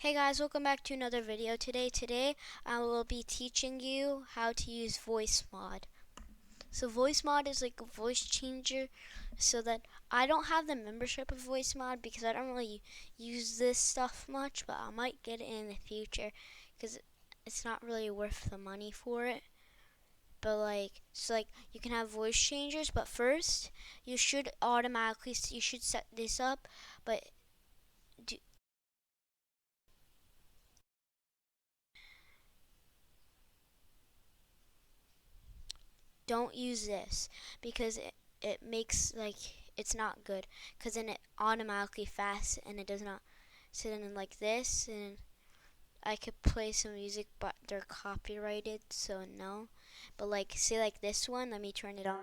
Hey guys, welcome back to another video. Today I will be teaching you how to use Voicemod. So Voicemod is like a voice changer, so that I don't have the membership of Voicemod because I don't really use this stuff much, but I might get it in the future because it's not really worth the money for it. But you can have voice changers, but first you should set this up, but don't use this because it makes it's not good, because then it automatically fasts and it does not sit in like this. And I could play some music, but they're copyrighted, so no. But say like this one, let me turn it on.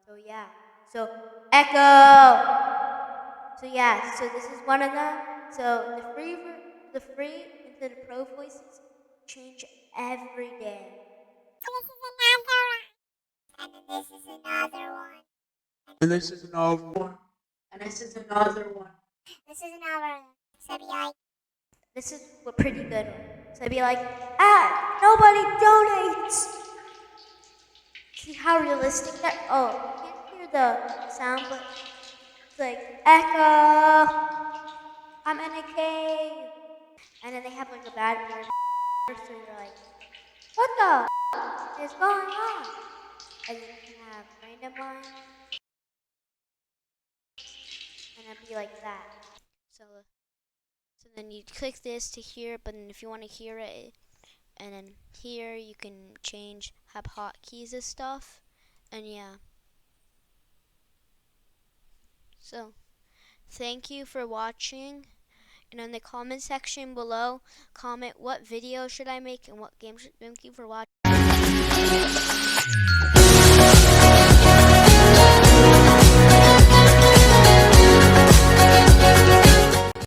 So yeah, so echo. So yeah, so this is one of them. So the free into the pro voices change every day. This is another one. And this is another one. And this is another one. This is another one. So be like, This is a pretty good one. So I'd be like, nobody donates. See how realistic that? Oh, you can't hear the sound, but it's like echo. I'm in a cave. And then they have like a bad word, so you're like, what the is going on? And then you can have random lines, and it'd be like that. So then you click this to hear it, but then if you want to hear it, and then here you can have hotkeys and stuff, and yeah. So thank you for watching, and in the comment section below, comment what video should I make and what game should. Thank you for watching.